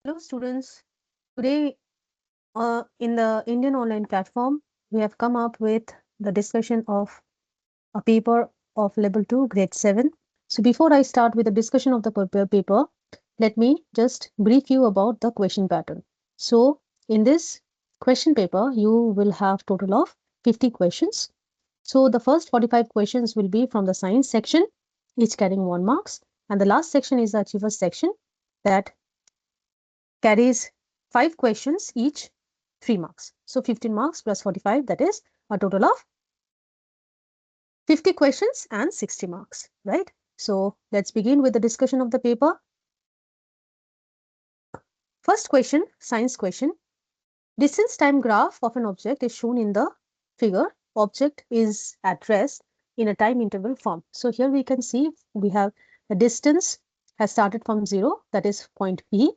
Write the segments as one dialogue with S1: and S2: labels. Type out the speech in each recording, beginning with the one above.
S1: Hello students, today in the Indian online platform, we have come up with the discussion of a paper of level 2 grade 7. So before I start with the discussion of the paper, let me just brief you about the question pattern. So in this question paper, you will have total of 50 questions. So the first 45 questions will be from the science section, each carrying 1 marks, and the last section is the achievers section that carries 5 questions, each 3 marks. So 15 marks plus 45, that is a total of 50 questions and 60 marks, right? So let's begin with the discussion of the paper. First question, science question. Distance time graph of an object is shown in the figure. Object is at rest in a time interval form. So here we can see we have the distance has started from 0, that is point P,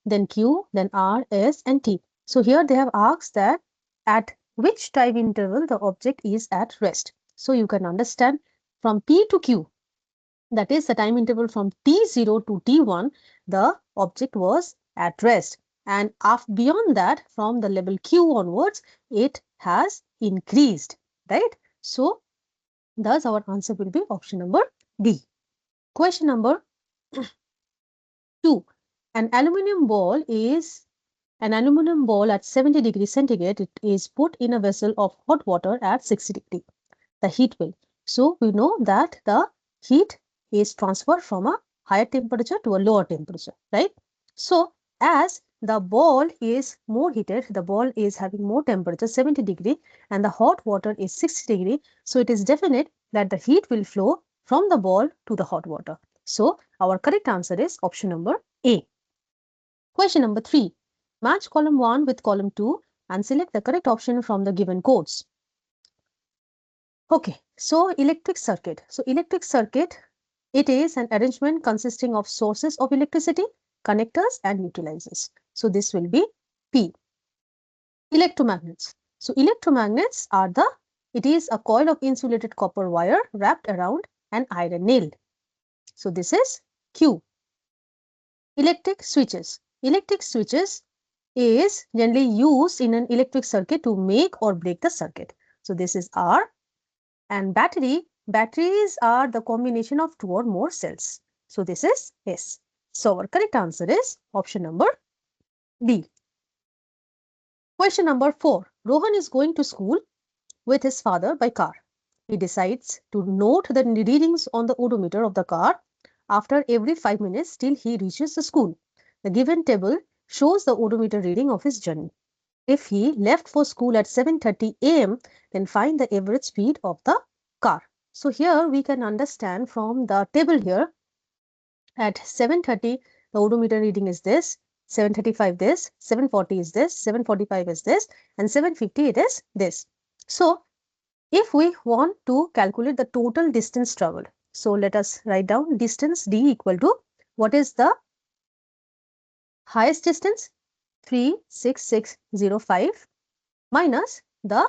S1: then Q, then R, S, and T. So here they have asked that at which time interval the object is at rest. So you can understand from P to Q, that is the time interval from T0 to T1, the object was at rest. And beyond that, from the level Q onwards, it has increased, right? So thus our answer will be option number D. Question number 2. An aluminum ball at 70 degrees centigrade. It is put in a vessel of hot water at 60 degrees. The heat will. So we know that the heat is transferred from a higher temperature to a lower temperature, right? So as the ball is more heated, the ball is having more temperature, 70 degree, and the hot water is 60 degree. So it is definite that the heat will flow from the ball to the hot water. So our correct answer is option number A. Question number 3. Match column 1 with column 2 and select the correct option from the given codes. Okay, so electric circuit. So electric circuit, it is an arrangement consisting of sources of electricity, connectors, and utilizers. So this will be P. Electromagnets. So electromagnets are it is a coil of insulated copper wire wrapped around an iron nail. So this is Q. Electric switches. Electric switches is generally used in an electric circuit to make or break the circuit. So this is R. And batteries are the combination of 2 or more cells. So this is S. So our correct answer is option number B. Question number 4. Rohan is going to school with his father by car. He decides to note the readings on the odometer of the car after every 5 minutes till he reaches the school. The given table shows the odometer reading of his journey. If he left for school at 7:30 a.m., then find the average speed of the car. So here we can understand from the table here, at 7:30 the odometer reading is this, 7:35 this, 7:40 is this, 7:45 is this, and 7:50 it is this. So if we want to calculate the total distance traveled, so let us write down distance D equal to, what is the highest distance? 36605 minus the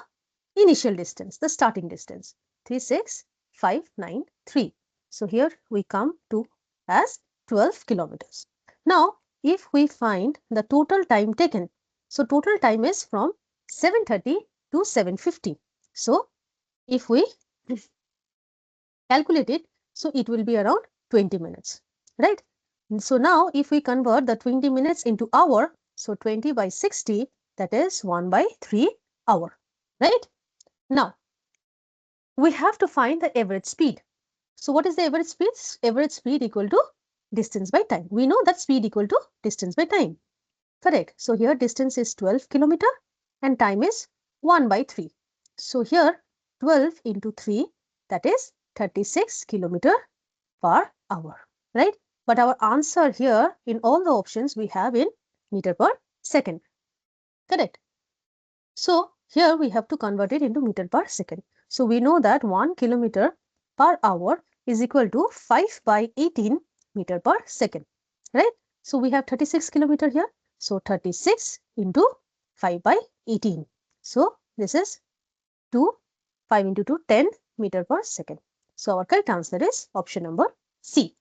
S1: initial distance, the starting distance, 36593. So here we come to as 12 kilometers. Now, if we find the total time taken, so total time is from 7:30 to 7:50. So if we calculate it, so it will be around 20 minutes, right? So now if we convert the 20 minutes into hour, so 20 by 60, that is 1 by 3 hour, right? Now, we have to find the average speed. So what is the average speed? Average speed equal to distance by time. We know that speed equal to distance by time. Correct. So here distance is 12 kilometer and time is 1 by 3. So here 12 into 3, that is 36 kilometer per hour, right? But our answer here in all the options we have in meter per second. Correct. So here we have to convert it into meter per second. So we know that 1 kilometer per hour is equal to 5 by 18 meter per second, right? So we have 36 kilometer here. So 36 into 5 by 18. So this is 5 into 2, 10 meter per second. So our correct answer is option number C.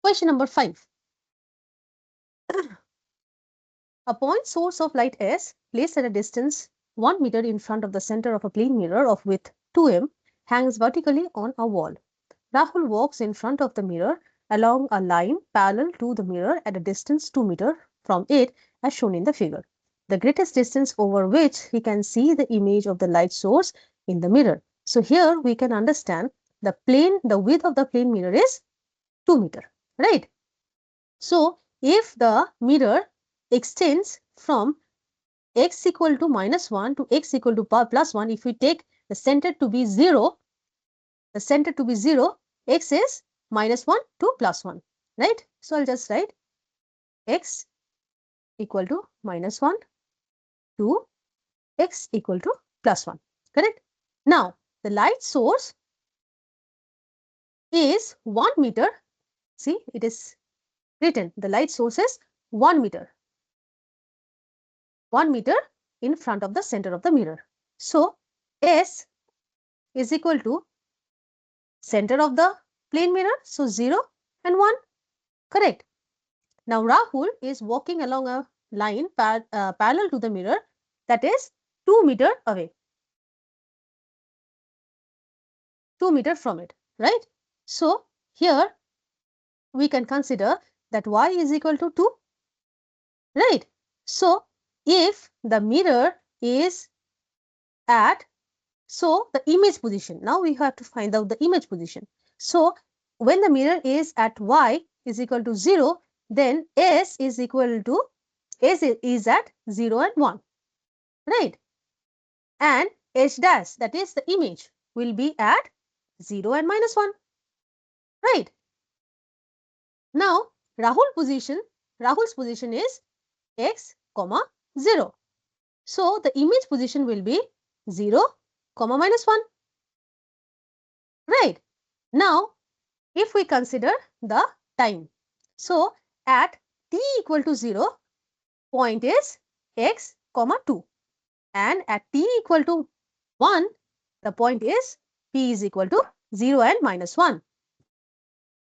S1: Question number 5. A point source of light S placed at a distance 1 meter in front of the center of a plane mirror of width 2m hangs vertically on a wall. Rahul walks in front of the mirror along a line parallel to the mirror at a distance 2 meter from it as shown in the figure. The greatest distance over which he can see the image of the light source in the mirror. So here we can understand the width of the plane mirror is 2 meter, right? So if the mirror extends from x equal to -1 to x equal to +1, if we take the center to be 0, x is -1 to +1, right? So I'll just write x equal to -1 to x equal to +1, correct? Now the light source is 1 meter. See, it is written the light source is 1 meter. 1 meter in front of the center of the mirror. So S is equal to center of the plane mirror. So 0 and 1, correct. Now Rahul is walking along a line parallel to the mirror, that is 2 meter away. 2 meter from it, right? So here we can consider that y is equal to 2, right? So if the mirror is at, so the image position, now we have to find out the image position. So when the mirror is at y is equal to 0, then S is equal to, S is at 0 and 1, right? And H dash, that is the image, will be at 0 and -1, right? Now Rahul's position is x, 0. So the image position will be 0, -1, right? Now if we consider the time, so at t equal to 0, point is x, 2, and at t equal to 1, the point is p is equal to 0 and -1,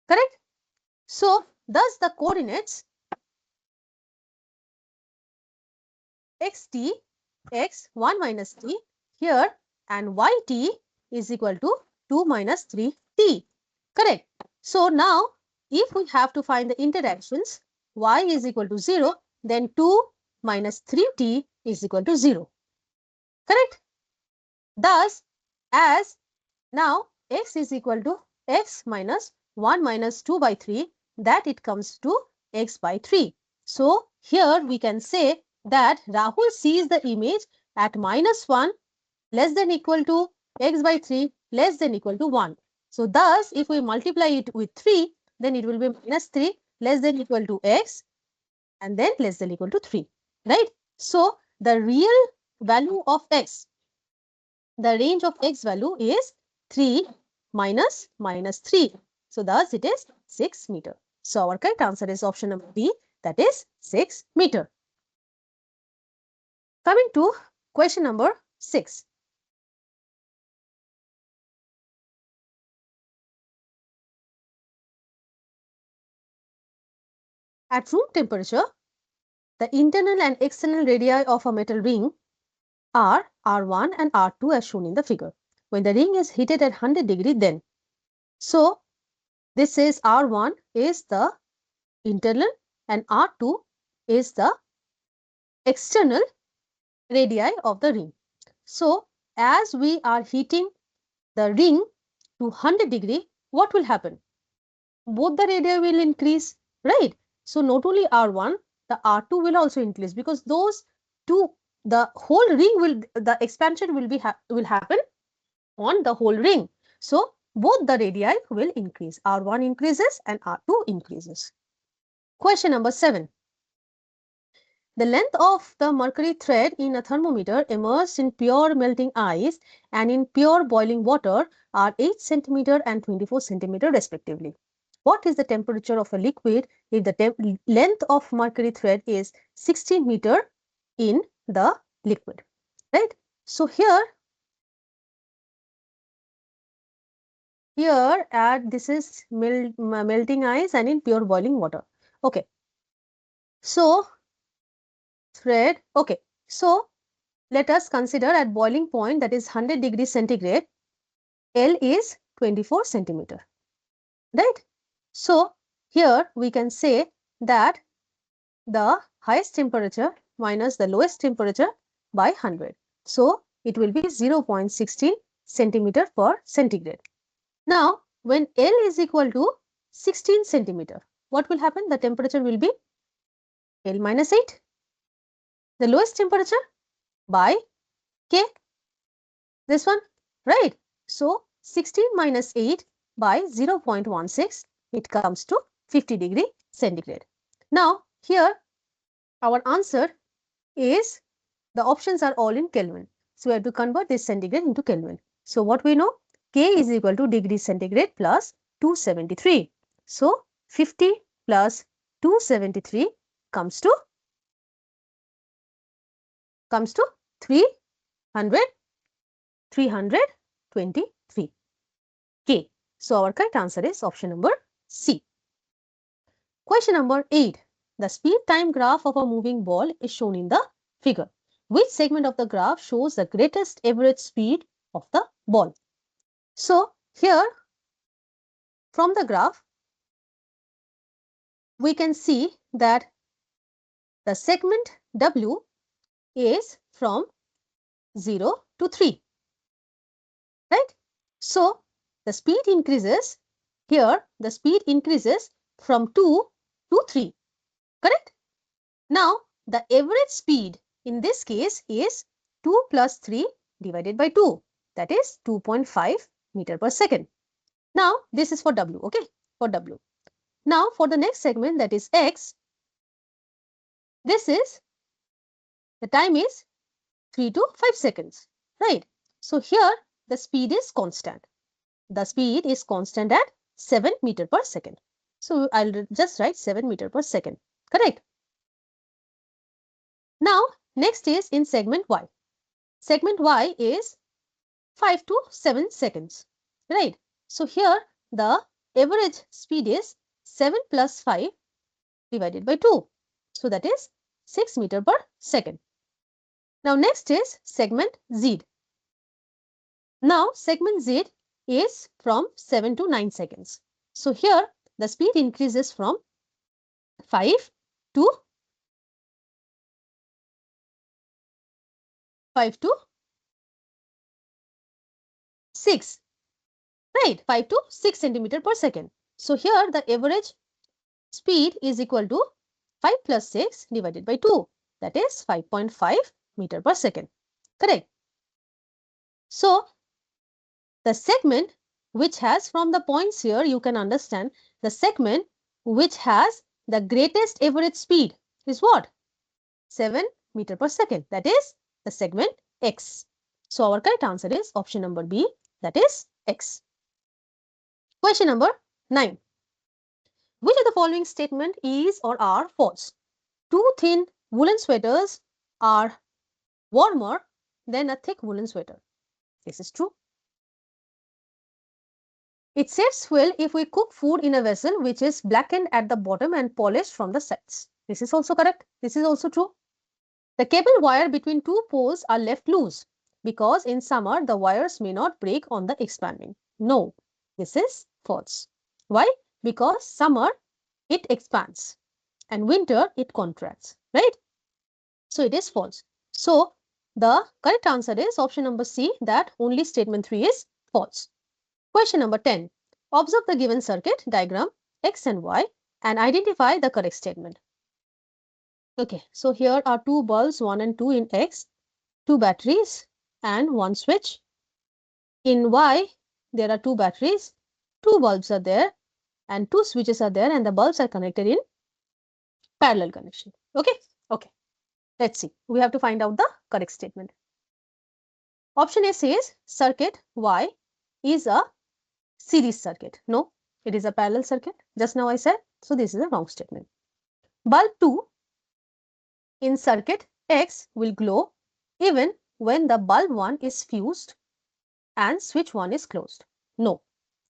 S1: correct? So thus the coordinates xt, x1 minus t here, and yt is equal to 2 minus 3t, correct? So now if we have to find the interactions, y is equal to 0, then 2 minus 3t is equal to 0, correct? Thus, as now x is equal to x minus 1 minus 2 by 3, that it comes to x by 3. So here we can say that Rahul sees the image at -1 less than equal to x by 3 less than equal to 1. So thus if we multiply it with 3, then it will be -3 less than equal to x and then less than equal to 3, right? So the real value of x, the range of x value is 3 minus -3. So thus it is 6 meter. So our correct answer is option number B, that is 6 meter. Coming to question number 6. At room temperature, the internal and external radii of a metal ring are R1 and R2 as shown in the figure. When the ring is heated at 100 degree, then, so this is R1 is the internal and R2 is the external radii of the ring. So as we are heating the ring to 100 degree, what will happen? Both the radii will increase, right? So not only R1, the R2 will also increase, because those two, the whole ring will, the expansion will happen on the whole ring. So both the radii will increase. R1 increases and R2 increases. Question number 7. The length of the mercury thread in a thermometer immersed in pure melting ice and in pure boiling water are 8 centimeter and 24 centimeter respectively. What is the temperature of a liquid if the length of mercury thread is 16 meter in the liquid, right? So here at this is melting ice and in pure boiling water. Okay. So red. Okay, so let us consider at boiling point, that is 100 degrees centigrade, L is 24 centimeter, right? So here we can say that the highest temperature minus the lowest temperature by 100. So it will be 0.16 centimeter per centigrade. Now, when L is equal to 16 centimeter, what will happen? The temperature will be L minus 8. The lowest temperature by K. This one, right? So 16 minus 8 by 0.16, it comes to 50 degree centigrade. Now, here our answer is, the options are all in Kelvin. So we have to convert this centigrade into Kelvin. So what we know? K is equal to degree centigrade plus 273. So 50 plus 273 comes to 323 K. So our correct answer is option number C. Question number 8. The speed time graph of a moving ball is shown in the figure. Which segment of the graph shows the greatest average speed of the ball? So here from the graph, we can see that the segment W is from 0 to 3, right? So the speed increases, here the speed increases from 2 to 3, correct? Now the average speed in this case is 2 plus 3 divided by 2, that is 2.5 meter per second. Now this is for W, okay, for W. Now for the next segment, that is X, this is, the time is 3 to 5 seconds, right? So here the speed is constant. The speed is constant at 7 meter per second. So I'll just write 7 meter per second, correct? Now next is in segment Y. Segment Y is 5 to 7 seconds, right? So here the average speed is 7 plus 5 divided by 2. So that is 6 meter per second. Now next is segment Z. Now segment Z is from 7 to 9 seconds. So here the speed increases from 5 to 6, right? 5 to 6 centimeter per second. So here the average speed is equal to 5 plus 6 divided by 2, that is 5.5 meter per second, correct? So the segment which has, from the points here you can understand, the segment which has the greatest average speed is what? 7 meter per second, that is the segment X. So our correct answer is option number B, that is X. Question number 9. Which of the following statement is or are false? 2 thin woolen sweaters are warmer than a thick woolen sweater. This is true. It sets well if we cook food in a vessel which is blackened at the bottom and polished from the sides. This is also correct. This is also true. The cable wire between two poles are left loose because in summer the wires may not break on the expanding. No, this is false. Why? Because summer it expands and winter it contracts, right? So it is false. So the correct answer is option number C, that only statement 3 is false. Question number 10. Observe the given circuit diagram X and Y and identify the correct statement. Okay, so here are two bulbs 1 and 2 in X, two batteries and one switch. In Y, there are two batteries, two bulbs are there and two switches are there and the bulbs are connected in parallel connection. Okay, okay. Let's see. We have to find out the correct statement. Option A says circuit Y is a series circuit. No, it is a parallel circuit. Just now I said. So this is a wrong statement. Bulb 2 in circuit X will glow even when the bulb 1 is fused and switch 1 is closed. No.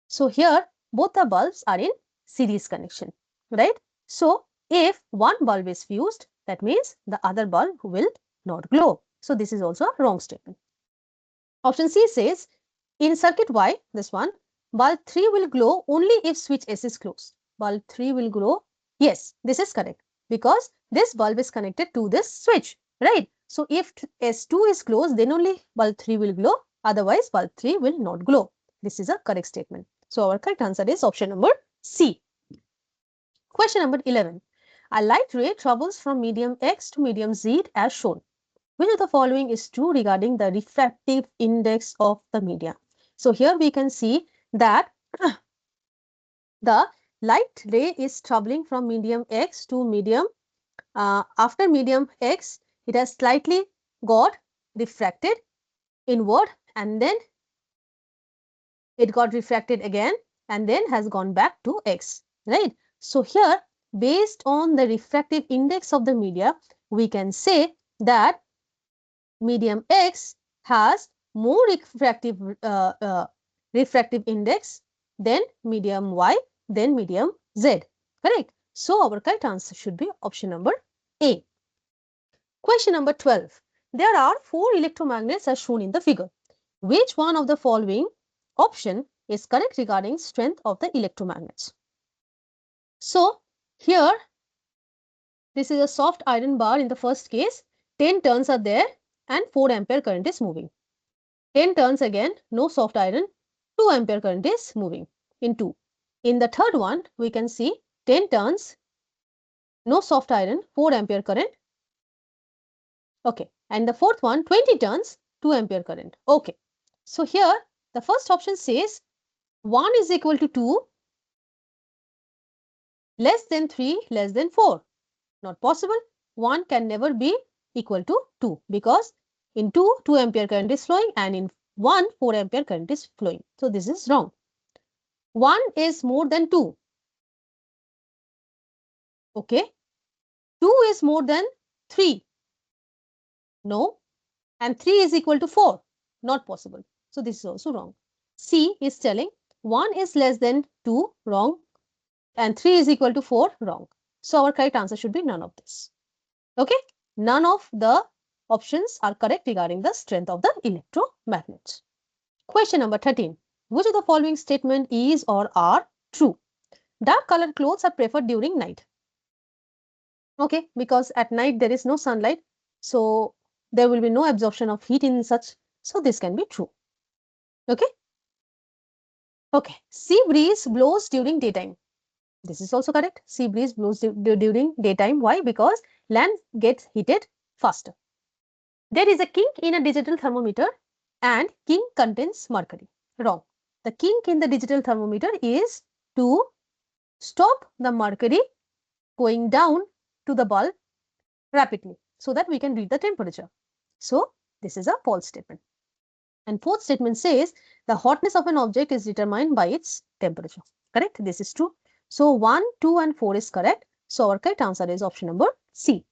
S1: So here both the bulbs are in series connection, right? So if one bulb is fused, That means the other bulb will not glow. So this is also a wrong statement. Option C says, in circuit Y, this one, bulb 3 will glow only if switch S is closed. Bulb 3 will glow. Yes, this is correct because this bulb is connected to this switch, right? So if S2 is closed, then only bulb 3 will glow. Otherwise, bulb 3 will not glow. This is a correct statement. So our correct answer is option number C. Question number 11. A light ray travels from medium X to medium Z as shown. Which of the following is true regarding the refractive index of the media? So here we can see that the light ray is traveling from medium X to medium. After medium X, it has slightly got refracted inward and then it got refracted again and then has gone back to X, right? So here, based on the refractive index of the media, we can say that medium X has more refractive index than medium Y, than medium Z, correct? So our correct answer should be option number A. Question number 12. There are 4 electromagnets as shown in the figure. Which one of the following option is correct regarding strength of the electromagnets? So here, this is a soft iron bar in the first case. 10 turns are there and 4 ampere current is moving. 10 turns again, no soft iron, 2 ampere current is moving in 2. In the third one, we can see 10 turns, no soft iron, 4 ampere current. Okay. And the fourth one, 20 turns, 2 ampere current. Okay. So here, the first option says 1 is equal to 2, less than 3, less than 4. Not possible. 1 can never be equal to 2 because in 2, 2 ampere current is flowing and in 1, 4 ampere current is flowing. So this is wrong. 1 is more than 2. Okay. 2 is more than 3. No. And 3 is equal to 4. Not possible. So this is also wrong. C is telling 1 is less than 2. Wrong. And 3 is equal to 4. Wrong. So our correct answer should be none of this. Okay. None of the options are correct regarding the strength of the electromagnets. Question number 13. Which of the following statement is or are true? Dark colored clothes are preferred during night. Okay, because at night there is no sunlight. So there will be no absorption of heat in such. So this can be true. Okay. Okay. Sea breeze blows during daytime. This is also correct. Sea breeze blows during daytime. Why? Because land gets heated faster. There is a kink in a digital thermometer and kink contains mercury. Wrong. The kink in the digital thermometer is to stop the mercury going down to the bulb rapidly so that we can read the temperature. So this is a false statement. And fourth statement says the hotness of an object is determined by its temperature. Correct? This is true. So 1, 2 and 4 is correct. So our correct answer is option number C.